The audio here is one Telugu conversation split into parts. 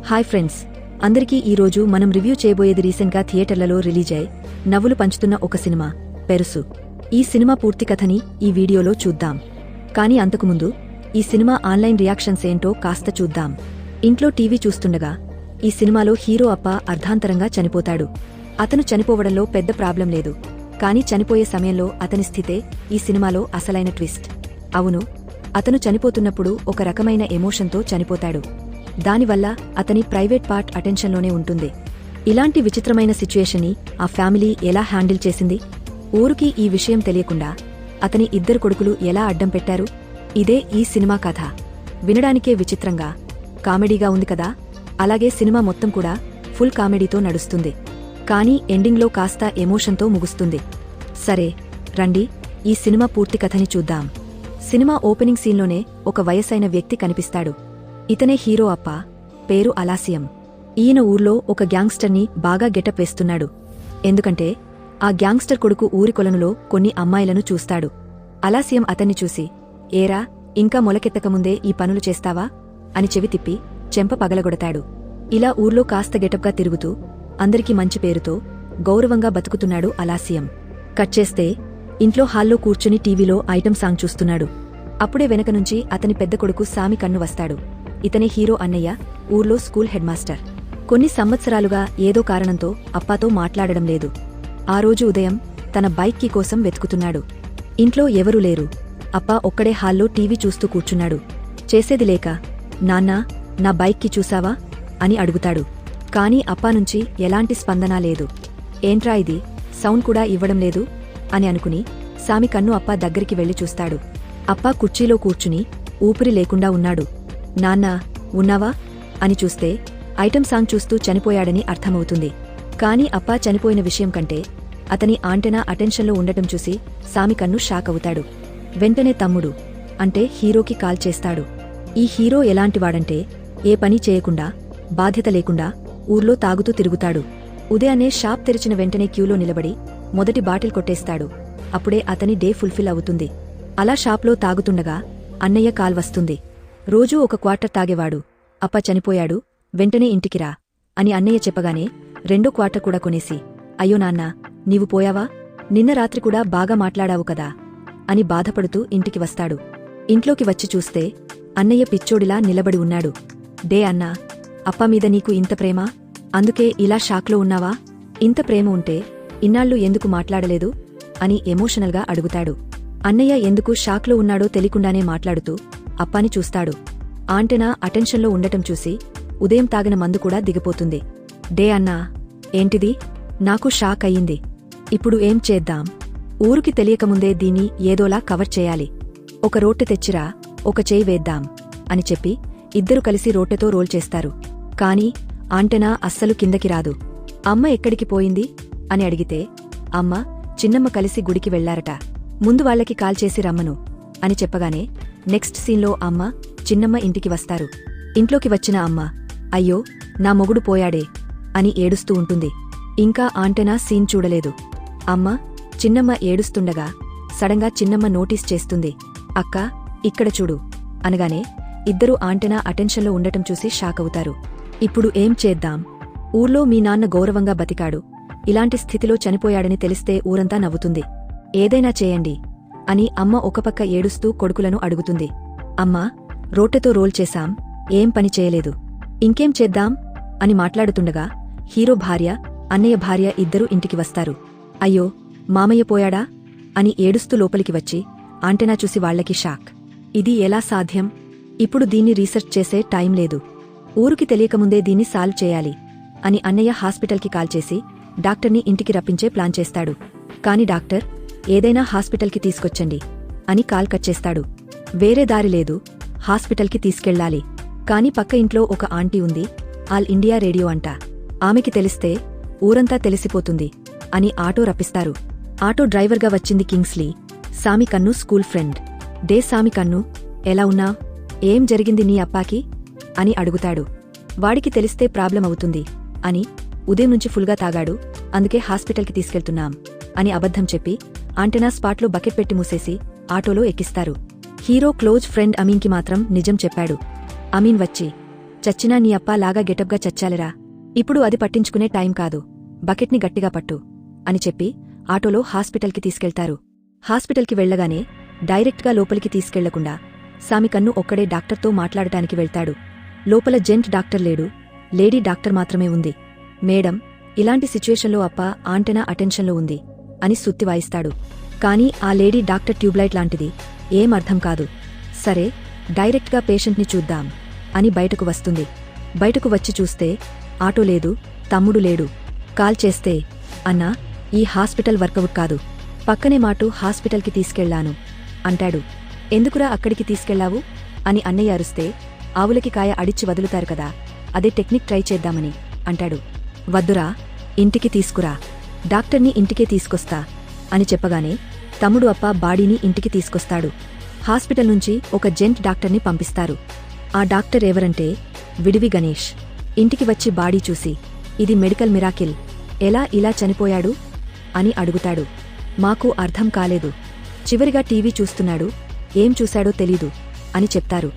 హాయ్ ఫ్రెండ్స్, అందరికీ ఈరోజు మనం రివ్యూ చేయబోయేది రీసెంట్గా థియేటర్లలో రిలీజ్ అయి నవ్వులు పంచుతున్న ఒక సినిమా పెరుసు. ఈ సినిమా పూర్తి కథని ఈ వీడియోలో చూద్దాం. కానీ అంతకుముందు ఈ సినిమా ఆన్లైన్ రియాక్షన్స్ ఏంటో కాస్త చూద్దాం. ఇంట్లో టీవీ చూస్తుండగా ఈ సినిమాలో హీరో అప్ప అర్ధాంతరంగా చనిపోతాడు. అతను చనిపోవడంలో పెద్ద ప్రాబ్లం లేదు, కానీ చనిపోయే సమయంలో అతని స్థితే ఈ సినిమాలో అసలైన ట్విస్ట్. అవును, అతను చనిపోతున్నప్పుడు ఒక రకమైన ఎమోషన్తో చనిపోతాడు. దానివల్ల అతని ప్రైవేట్ పార్ట్ అటెన్షన్లోనే ఉంటుంది. ఇలాంటి విచిత్రమైన సిచ్యుయేషన్ని ఆ ఫ్యామిలీ ఎలా హ్యాండిల్ చేసింది? ఊరికి ఈ విషయం తెలియకుండా అతని ఇద్దరు కొడుకులు ఎలా అడ్డం పెట్టారు? ఇదే ఈ సినిమా కథ. వినడానికే విచిత్రంగా, కామెడీగా ఉంది కదా. అలాగే సినిమా మొత్తం కూడా ఫుల్ కామెడీతో నడుస్తుంది, కానీ ఎండింగ్లో కాస్త ఎమోషన్తో ముగుస్తుంది. సరే రండి, ఈ సినిమా పూర్తి కథని చూద్దాం. సినిమా ఓపెనింగ్ సీన్లోనే ఒక వయసైన వ్యక్తి కనిపిస్తాడు. ఇతనే హీరో అప్ప, పేరు అలాసియం. ఈయన ఊర్లో ఒక గ్యాంగ్స్టర్ని బాగా గెటప్ వేస్తున్నాడు. ఎందుకంటే ఆ గ్యాంగ్స్టర్ కొడుకు ఊరి కొలనులో కొన్ని అమ్మాయిలను చూస్తాడు. అలాసియం అతన్ని చూసి, ఏరా, ఇంకా మొలకెత్తకముందే ఈ పనులు చేస్తావా అని చెవి తిప్పి చెంప పగలగొడతాడు. ఇలా ఊర్లో కాస్త గెటప్గా తిరుగుతూ అందరికీ మంచి పేరుతో గౌరవంగా బతుకుతున్నాడు అలాసియం. కట్ చేస్తే ఇంట్లో హాల్లో కూర్చుని టీవీలో ఐటం సాంగ్ చూస్తున్నాడు. అప్పుడే వెనక నుంచి అతని పెద్ద కొడుకు సామి కన్ను వస్తాడు. ఇతనే హీరో అన్నయ్య, ఊర్లో స్కూల్ హెడ్ మాస్టర్. కొన్ని సంవత్సరాలుగా ఏదో కారణంతో అప్పాతో మాట్లాడడం లేదు. ఆ రోజు ఉదయం తన బైక్ కీ కోసం వెతుకుతున్నాడు. ఇంట్లో ఎవరూ లేరు. అప్ప ఒక్కడే హాల్లో టీవీ చూస్తూ కూర్చున్నాడు. చేసేది లేక, నాన్నా, నా బైక్ కీ చూసావా అని అడుగుతాడు. కానీ అప్పా నుంచి ఎలాంటి స్పందనా లేదు. ఏంట్రా ఇది, సౌండ్ కూడా ఇవ్వడం లేదు అని అనుకుని సామి కన్ను అప్ప దగ్గరికి వెళ్లి చూస్తాడు. అప్పా కుర్చీలో కూర్చుని ఊపిరి లేకుండా ఉన్నాడు. నాన్నా, ఉన్నావా అని చూస్తే ఐటం సాంగ్ చూస్తూ చనిపోయాడని అర్థమవుతుంది. కాని అప్పా చనిపోయిన విషయం కంటే అతని ఆంటెనా అటెన్షన్లో ఉండటం చూసి సామి కన్ను షాక్ అవుతాడు. వెంటనే తమ్ముడు, అంటే హీరోకి కాల్ చేస్తాడు. ఈ హీరో ఎలాంటివాడంటే ఏ పని చేయకుండా, బాధ్యత లేకుండా ఊర్లో తాగుతూ తిరుగుతాడు. ఉదయాన్నే షాప్ తెరిచిన వెంటనే క్యూలో నిలబడి మొదటి బాటిల్ కొట్టేస్తాడు. అప్పుడే అతని డే ఫుల్ఫిల్ అవుతుంది. అలా షాప్లో తాగుతుండగా అన్నయ్య కాల్ వస్తుంది. రోజూ ఒక క్వార్టర్ తాగేవాడు, అప్ప చనిపోయాడు, వెంటనే ఇంటికిరా అని అన్నయ్య చెప్పగానే రెండో క్వార్టర్ కూడా కొనేసి, అయ్యో నాన్నా, నీవు పోయావా? నిన్న రాత్రి కూడా బాగా మాట్లాడావు కదా అని బాధపడుతూ ఇంటికి వస్తాడు. ఇంట్లోకి వచ్చి చూస్తే అన్నయ్య పిచ్చోడిలా నిలబడి ఉన్నాడు. డే అన్నా, అప్ప మీద నీకు ఇంత ప్రేమ? అందుకే ఇలా షాక్లో ఉన్నావా? ఇంత ప్రేమ ఉంటే ఇన్నాళ్ళు ఎందుకు మాట్లాడలేదు అని ఎమోషనల్గా అడుగుతాడు. అన్నయ్య ఎందుకు షాక్లో ఉన్నాడో తెలియకుండానే మాట్లాడుతూ అప్పాని చూస్తాడు. ఆంటెనా అటెన్షన్లో ఉండటం చూసి ఉదయం తాగిన మందు కూడా దిగిపోతుంది. డే అన్నా, ఏంటిది? నాకు షాక్ అయ్యింది. ఇప్పుడు ఏం చేద్దాం? ఊరికి తెలియకముందే దీన్ని ఏదోలా కవర్ చేయాలి. ఒక రోట్టె తెచ్చిరా, ఒక చేయి వేద్దాం అని చెప్పి ఇద్దరు కలిసి రోట్టెతో రోల్ చేస్తారు. కాని ఆంటెనా అస్సలు కిందకి రాదు. అమ్మ ఎక్కడికి పోయింది అని అడిగితే, అమ్మ, చిన్నమ్మ కలిసి గుడికి వెళ్లారట, ముందు వాళ్లకి కాల్ చేసి రమ్మను అని చెప్పగానే నెక్స్ట్ సీన్లో అమ్మ, చిన్నమ్మ ఇంటికి వస్తారు. ఇంట్లోకి వచ్చిన అమ్మ, అయ్యో, నా మొగుడు పోయాడే అని ఏడుస్తూ ఉంటుంది. ఇంకా ఆంటెనా సీన్ చూడలేదు. అమ్మ, చిన్నమ్మ ఏడుస్తుండగా సడన్గా చిన్నమ్మ నోటీస్ చేస్తుంది. అక్క, ఇక్కడ చూడు అనగానే ఇద్దరూ ఆంటెనా అటెన్షన్లో ఉండటం చూసి షాక్ అవుతారు. ఇప్పుడు ఏం చేద్దాం? ఊర్లో మీ నాన్న గౌరవంగా బతికాడు, ఇలాంటి స్థితిలో చనిపోయాడని తెలిస్తే ఊరంతా నవ్వుతుంది. ఏదైనా చేయండి అని అమ్మ ఒకపక్క ఏడుస్తూ కొడుకులను అడుగుతుంది. అమ్మా, రోట్టెతో రోల్ చేశాం, ఏం పని చేయలేదు, ఇంకేం చేద్దాం అని మాట్లాడుతుండగా హీరో భార్య, అన్నయ్య భార్య ఇద్దరూ ఇంటికి వస్తారు. అయ్యో, మామయ్య పోయాడా అని ఏడుస్తూ లోపలికి వచ్చి ఆంటెనా చూసి వాళ్లకి షాక్. ఇది ఎలా సాధ్యం? ఇప్పుడు దీన్ని రీసెర్చ్ చేసే టైం లేదు. ఊరికి తెలియకముందే దీన్ని సాల్వ్ చేయాలి అని అన్నయ్య హాస్పిటల్కి కాల్ చేసి డాక్టర్ని ఇంటికి రప్పించే ప్లాన్ చేస్తాడు. కాని డాక్టర్, ఏదైనా హాస్పిటల్కి తీసుకొచ్చండి అని కాల్ కట్ చేస్తాడు. వేరే దారి లేదు, హాస్పిటల్కి తీసుకెళ్లాలి. కాని పక్క ఇంట్లో ఒక ఆంటీ ఉంది, ఆల్ ఇండియా రేడియో అంట, ఆమెకి తెలిస్తే ఊరంతా తెలిసిపోతుంది అని ఆటో రప్పిస్తారు. ఆటో డ్రైవర్గా వచ్చింది కింగ్స్లీ, సామి కన్ను స్కూల్ ఫ్రెండ్. డే సామి కన్ను, ఎలా ఉన్నావ్? ఏం జరిగింది నీ అప్పాకి అని అడుగుతాడు. వాడికి తెలిస్తే ప్రాబ్లం అవుతుంది అని, ఉదయం నుంచి ఫుల్గా తాగాడు, అందుకే హాస్పిటల్కి తీసుకెళ్తున్నాం అని అబద్ధం చెప్పి ఆంటెనా స్పాట్లో బకెట్ పెట్టి మూసేసి ఆటోలో ఎక్కిస్తారు. హీరో క్లోజ్ ఫ్రెండ్ అమీన్కి మాత్రం నిజం చెప్పాడు. అమీన్ వచ్చి, చచ్చినా నీ అప్ప లాగా గెటప్గా చచ్చాలిరా. ఇప్పుడు అది పట్టించుకునే టైం కాదు. బకెట్ని గట్టిగా పట్టు అని చెప్పి ఆటోలో హాస్పిటల్కి తీసుకెళ్తారు. హాస్పిటల్కి వెళ్లగానే డైరెక్ట్గా లోపలికి తీసుకెళ్లకుండా సామి కన్ను ఒక్కడే డాక్టర్తో మాట్లాడటానికి వెళ్తాడు. లోపల జెంట్ డాక్టర్ లేడు, లేడీ డాక్టర్ మాత్రమే ఉంది. మేడం, ఇలాంటి సిచ్యుయేషన్లో అప్ప ఆంటెనా అటెన్షన్లో ఉంది అని సుత్తి వాయిస్తాడు. కానీ ఆ లేడీ డాక్టర్ ట్యూబ్లైట్ లాంటిది, ఏం అర్థం కాదు. సరే, డైరెక్ట్గా పేషెంట్ని చూద్దాం అని బయటకు వస్తుంది. బయటకు వచ్చి చూస్తే ఆటో లేదు, తమ్ముడు లేడు. కాల్ చేస్తే, అన్నా, ఈ హాస్పిటల్ వర్కౌట్ కాదు, పక్కనే మాటు హాస్పిటల్కి తీసుకెళ్లాను అంటాడు. ఎందుకురా అక్కడికి తీసుకెళ్లావు అని అన్నయ్య అరుస్తే, ఆవులకి కాయ అడిచి వదులుతారు కదా, అదే టెక్నిక్ ట్రై చేద్దామని అంటాడు. వద్దురా, ఇంటికి తీసుకురా, డాక్టర్ని ఇంటికే తీసుకొస్తా అని చెప్పగానే తమ్ముడు అప్ప బాడీని ఇంటికి తీసుకొస్తాడు. హాస్పిటల్ నుంచి ఒక జెంట్ డాక్టర్ని పంపిస్తారు. ఆ డాక్టర్ ఎవరంటే విడివి గణేష్. ఇంటికి వచ్చి బాడీ చూసి, ఇది మెడికల్ మిరాకిల్, ఎలా ఇలా చనిపోయాడు అని అడుగుతాడు. మాకు అర్థం కాలేదు, చివరిగా టీవీ చూస్తున్నాడు, ఏం చూశాడో తెలీదు అని చెప్తారు.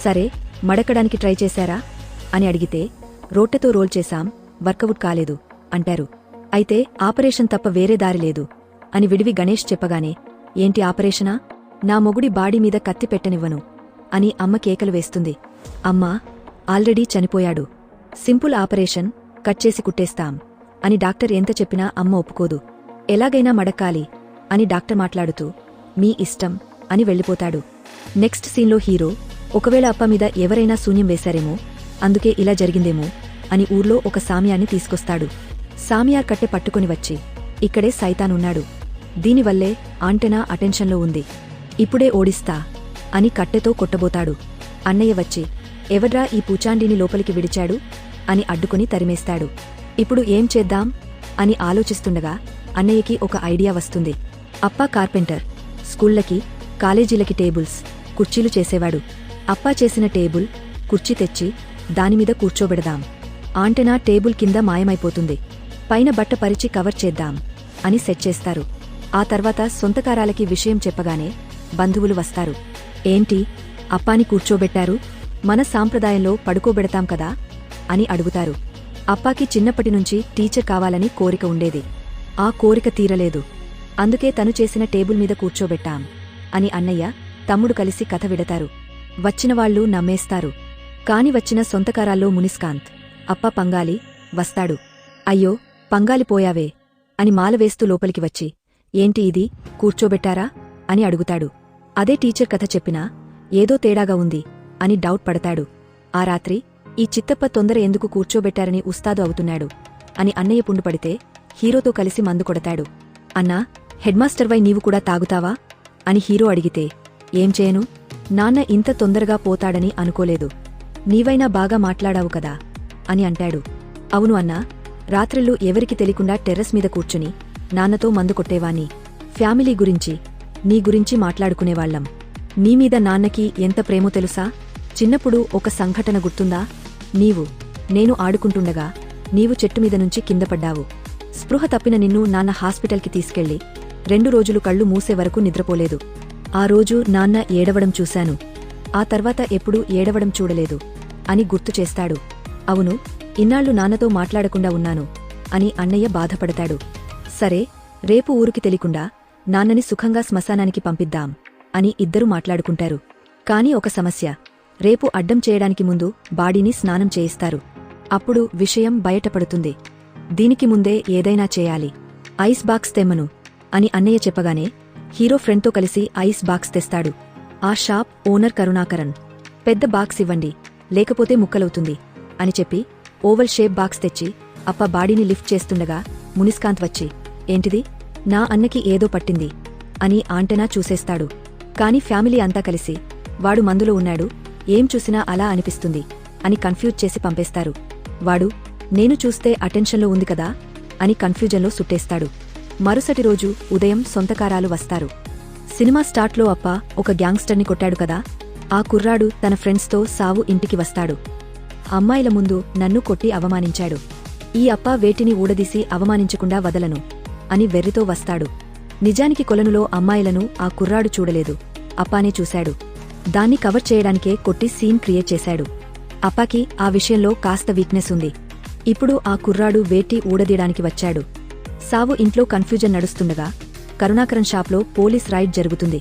సరే, మడకడానికి ట్రై చేశారా అని అడిగితే, రోట్టెతో రోల్ చేశాం, వర్కౌట్ కాలేదు అంటారు. అయితే ఆపరేషన్ తప్ప వేరే దారి లేదు అని విడివి గణేష్ చెప్పగానే, ఏంటి ఆపరేషనా, నా మొగుడి బాడీ మీద కత్తి పెట్టనివ్వను అని అమ్మ కేకలు వేస్తుంది. అమ్మా, ఆల్రెడీ చనిపోయాడు, సింపుల్ ఆపరేషన్, కట్ చేసి కుట్టేస్తాం అని డాక్టర్ ఎంత చెప్పినా అమ్మ ఒప్పుకోదు. ఎలాగైనా మడక్కాలి అని డాక్టర్ మాట్లాడుతూ, మీ ఇష్టం అని వెళ్ళిపోతాడు. నెక్స్ట్ సీన్లో హీరో, ఒకవేళ అప్ప మీద ఎవరైనా శూన్యం వేశారేమో, అందుకే ఇలా జరిగిందేమో అని ఊర్లో ఒక సామియాన్ని తీసుకొస్తాడు. సామియార్ కట్టె పట్టుకొని వచ్చి, ఇక్కడే సైతానున్నాడు, దీనివల్లే ఆంటెనా అటెన్షన్లో ఉంది, ఇప్పుడే ఓడిస్తా అని కట్టెతో కొట్టబోతాడు. అన్నయ్య వచ్చి, ఎవడ్రా ఈ పూచాండిని లోపలికి విడిచాడు అని అడ్డుకొని తరిమేస్తాడు. ఇప్పుడు ఏం చేద్దాం అని ఆలోచిస్తుండగా అన్నయ్యకి ఒక ఐడియా వస్తుంది. అప్పా కార్పెంటర్, స్కూళ్లకి, కాలేజీలకి టేబుల్స్, కుర్చీలు చేసేవాడు. అప్పా చేసిన టేబుల్, కుర్చీ తెచ్చి దానిమీద కూర్చోబెడదాం, ఆంటెనా టేబుల్ కింద మాయమైపోతుంది, పైన బట్ట పరిచి కవర్ చేద్దాం అని సెట్ చేస్తారు. ఆ తర్వాత సొంతకారాలకి విషయం చెప్పగానే బంధువులు వస్తారు. ఏంటి, అప్పాని కూర్చోబెట్టారు, మన సాంప్రదాయంలో పడుకోబెడతాం కదా అని అడుగుతారు. అప్పాకి చిన్నప్పటినుంచి టీచర్ కావాలని కోరిక ఉండేది. ఆ కోరిక తీరలేదు, అందుకే తను చేసిన టేబుల్ మీద కూర్చోబెట్టాం అని అన్నయ్య, తమ్ముడు కలిసి కథ విడతారు. వచ్చినవాళ్లు నమ్మేస్తారు. కాని వచ్చిన సొంతకారాల్లో మునిస్కాంత్, అప్ప పంగాలి వస్తాడు. అయ్యో, పంగాలిపోయావే అని మాలవేస్తూ లోపలికి వచ్చి, ఏంటి ఇది, కూర్చోబెట్టారా అని అడుగుతాడు. అదే టీచర్ కథ చెప్పినా ఏదో తేడాగా ఉంది అని డౌట్ పడతాడు. ఆ రాత్రి ఈ చిత్తప్ప తొందర ఎందుకు కూర్చోబెట్టారని ఉస్తాదు అవుతున్నాడు అని అన్నయ్య పుండుపడితే హీరోతో కలిసి మందు కొడతాడు. అన్నా, హెడ్మాస్టర్వై నీవు కూడా తాగుతావా అని హీరో అడిగితే, ఏం చేయను, నాన్న ఇంత తొందరగా పోతాడని అనుకోలేదు, నీవైనా బాగా మాట్లాడావు కదా అని అంటాడు. అవును అన్నా, రాత్రిళ్ళు ఎవరికి తెలియకుండా టెర్రస్ మీద కూర్చుని నాన్నతో మందు కొట్టేవాణ్ణి, ఫ్యామిలీ గురించి, నీ గురించి మాట్లాడుకునేవాళ్లం, నీమీద నాన్నకి ఎంత ప్రేమో తెలుసా, చిన్నప్పుడు ఒక సంఘటన గుర్తుందా, నేను ఆడుకుంటుండగా నీవు చెట్టుమీద నుంచి కిందపడ్డావు, స్పృహ తప్పిన నిన్ను నాన్న హాస్పిటల్కి తీసుకెళ్లి 2 రోజులు కళ్ళు మూసే వరకు నిద్రపోలేదు, ఆ రోజు నాన్న ఏడవడం చూశాను, ఆ తర్వాత ఎప్పుడూ ఏడవడం చూడలేదు అని గుర్తు చేస్తాడు. అవును, ఇన్నాళ్లు నాన్నతో మాట్లాడకుండా ఉన్నాను అని అన్నయ్య బాధపడతాడు. సరే, రేపు ఊరికి తెలియకుండా నాన్నని సుఖంగా శ్మశానానికి పంపిద్దాం అని ఇద్దరూ మాట్లాడుకుంటారు. కాని ఒక సమస్య, రేపు అడ్డం చేయడానికి ముందు బాడీని స్నానం చేయిస్తారు. అప్పుడు విషయం బయటపడుతుంది. దీనికి ముందే ఏదైనా చేయాలి, ఐస్ బాక్స్ తెమ్మను అని అన్నయ్య చెప్పగానే హీరో ఫ్రెండ్తో కలిసి ఐస్ బాక్స్ తెస్తాడు. ఆ షాప్ ఓనర్ కరుణాకరన్, పెద్ద బాక్స్ ఇవ్వండి లేకపోతే ముక్కలవుతుంది అని చెప్పి ఓవల్ షేప్ బాక్స్ తెచ్చి అప్ప బాడీని లిఫ్ట్ చేస్తుండగా మునిస్కాంత్ వచ్చి, ఏంటిది, నా అన్నకి ఏదో పట్టింది అని ఆంటెనా చూసేస్తాడు. కాని ఫ్యామిలీ అంతా కలిసి, వాడు మందులో ఉన్నాడు, ఏం చూసినా అలా అనిపిస్తుంది అని కన్ఫ్యూజ్ చేసి పంపేస్తారు. వాడు, నేను చూస్తే అటెన్షన్లో ఉంది కదా అని కన్ఫ్యూజన్లో సుట్టేస్తాడు. మరుసటి రోజు ఉదయం సొంతకారాలు వస్తారు. సినిమా స్టార్ట్లో అప్ప ఒక గ్యాంగ్స్టర్ని కొట్టాడు కదా, ఆ కుర్రాడు తన ఫ్రెండ్స్తో సావు ఇంటికి వస్తాడు. అమ్మాయిల ముందు నన్ను కొట్టి అవమానించాడు, ఈ అప్ప వేటిని ఊడదీసి అవమానించకుండా వదలను అని వెర్రితో వస్తాడు. నిజానికి కొలనులో అమ్మాయిలను ఆ కుర్రాడు చూడలేదు, అప్పానే చూశాడు. దాన్ని కవర్ చేయడానికే కొట్టి సీన్ క్రియేట్ చేశాడు. అప్పాకి ఆ విషయంలో కాస్త వీక్నెస్ ఉంది. ఇప్పుడు ఆ కుర్రాడు వేటి ఊడదీయడానికి వచ్చాడు. సావు ఇంట్లో కన్ఫ్యూజన్ నడుస్తుండగా కరుణాకరన్ షాప్లో పోలీస్ రైడ్ జరుగుతుంది.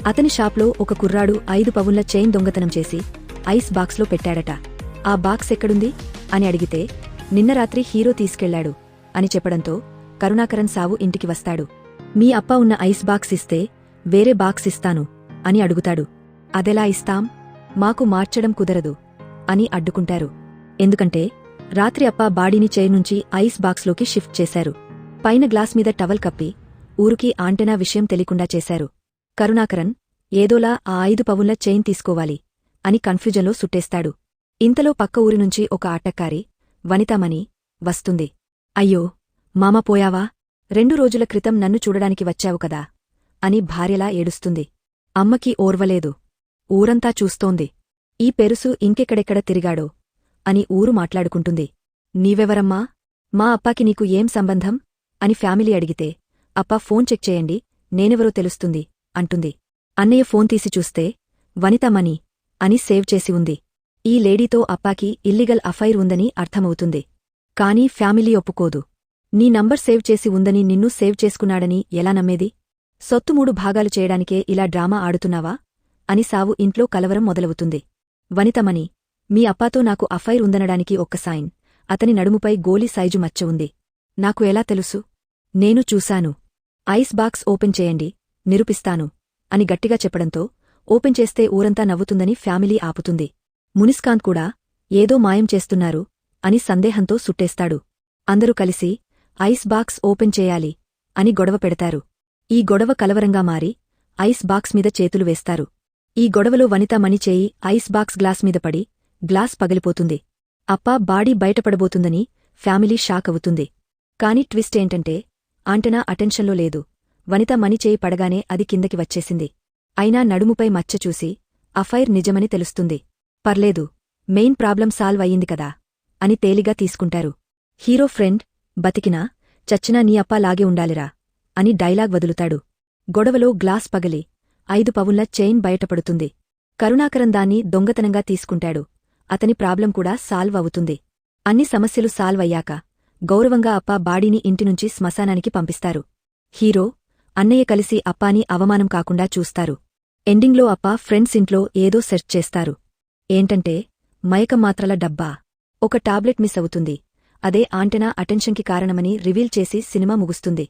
అతని షాప్లో ఒక కుర్రాడు 5 పవున్ల చైన్ దొంగతనం చేసి ఐస్ బాక్స్లో పెట్టాడట. ఆ బాక్స్ ఎక్కడుంది అని అడిగితే నిన్న రాత్రి హీరో తీసుకెళ్లాడు అని చెప్పడంతో కరుణాకరన్ సావు ఇంటికి వస్తాడు. మీ అప్ప ఉన్న ఐస్ బాక్స్ ఇస్తే వేరే బాక్స్ ఇస్తాను అని అడుగుతాడు. అదెలా ఇస్తాం, మాకు మార్చడం కుదరదు అని అడ్డుకుంటారు. ఎందుకంటే రాత్రి అప్ప బాడీని చైర్ నుంచి ఐస్ బాక్స్లోకి షిఫ్ట్ చేశారు. పైన గ్లాస్ మీద టవల్ కప్పి ఊరికి ఆంటెనా విషయం తెలియకుండా చేశారు. కరుణాకరన్ ఏదోలా ఆ 5 పవున్ల చైన్ తీసుకోవాలి అని కన్ఫ్యూజన్లో సుట్టేస్తాడు. ఇంతలో పక్క ఊరి నుంచి ఒక ఆటక్కారి వనితామణి వస్తుంది. అయ్యో మామ పోయావా, 2 రోజుల క్రితం నన్ను చూడడానికి వచ్చావు కదా అని భార్యలా ఏడుస్తుంది. అమ్మకి ఓర్వలేదు. ఊరంతా చూస్తోంది. ఈ పెరుసు ఇంకెక్కడెక్కడ తిరిగాడో అని ఊరు మాట్లాడుకుంటుంది. నీవెవరమ్మా, మా అప్పాకి నీకు ఏం సంబంధం అని ఫ్యామిలీ అడిగితే అప్పా ఫోన్ చెక్ చేయండి, నేనెవరో తెలుస్తుంది అంటుంది. అన్నయ్య ఫోన్ తీసి చూస్తే వనితామణి అని సేవ్ చేసి ఉంది. ఈ లేడీతో అప్పాకి ఇల్లీగల్ అఫైర్ ఉందని అర్థమవుతుంది. కానీ ఫ్యామిలీ ఒప్పుకోదు. నీ నంబర్ సేవ్ చేసి ఉందని నిన్ను సేవ్ చేసుకున్నాడని ఎలా నమ్మేది? సొత్తు 3 భాగాలు చేయడానికే ఇలా డ్రామా ఆడుతున్నావా అని సావు ఇంట్లో కలవరం మొదలవుతుంది. వనితమణి, మీ అప్పాతో నాకు అఫైర్ ఉందనడానికి ఒక్క సైన్, అతని నడుముపై గోలీ సైజు మచ్చ ఉంది. నాకు ఎలా తెలుసు? నేను చూశాను. ఐస్ బాక్స్ ఓపెన్ చేయండి, నిరూపిస్తాను అని గట్టిగా చెప్పడంతో ఓపెన్ చేస్తే ఊరంతా నవ్వుతుందని ఫ్యామిలీ ఆపుతుంది. మునిస్కాంత్ కూడా ఏదో మాయం చేస్తున్నారు అని సందేహంతో సుట్టేస్తాడు. అందరూ కలిసి ఐస్ బాక్స్ ఓపెన్ చేయాలి అని గొడవ పెడతారు. ఈ గొడవ కలవరంగా మారి ఐస్ బాక్స్ మీద చేతులు వేస్తారు. ఈ గొడవలో వనితామణి చేయి ఐస్ బాక్స్ గ్లాస్ మీద పడి గ్లాస్ పగిలిపోతుంది. అప్పా బాడీ బయటపడబోతుందని ఫ్యామిలీ షాక్ అవుతుంది. కాని ట్విస్ట్ ఏంటంటే ఆంటనా అటెన్షన్లో లేదు. వనితామణి చేయి పడగానే అది కిందకి వచ్చేసింది. అయినా నడుముపై మచ్చ చూసి అఫైర్ నిజమని తెలుస్తుంది. పర్లేదు, మెయిన్ ప్రాబ్లం సాల్వ్ అయ్యింది కదా అని తేలిగా తీసుకుంటారు. హీరో ఫ్రెండ్ బతికినా చచ్చినా నీ అప్పా లాగే ఉండాలిరా అని డైలాగ్ వదులుతాడు. గొడవలో గ్లాస్ పగిలి 5 పవున్ల చైన్ బయటపడుతుంది. కరుణాకరన్ దాన్ని దొంగతనంగా తీసుకుంటాడు. అతని ప్రాబ్లం కూడా సాల్వ్ అవుతుంది. అన్ని సమస్యలు సాల్వ్ అయ్యాక గౌరవంగా అప్పా బాడీని ఇంటినుంచి శ్మశానానికి పంపిస్తారు. హీరో, అన్నయ్య కలిసి అప్పాని అవమానం కాకుండా చూస్తారు. ఎండింగ్లో అప్పా ఫ్రెండ్స్ ఇంట్లో ఏదో సెర్చ్ చేస్తారు. ఏంటంటే మైకం మాత్రల డబ్బా. ఒక టాబ్లెట్ మిస్ అవుతుంది. అదే ఆంటెనా అటెన్షన్కి కారణమని రివీల్ చేసి సినిమా ముగుస్తుంది.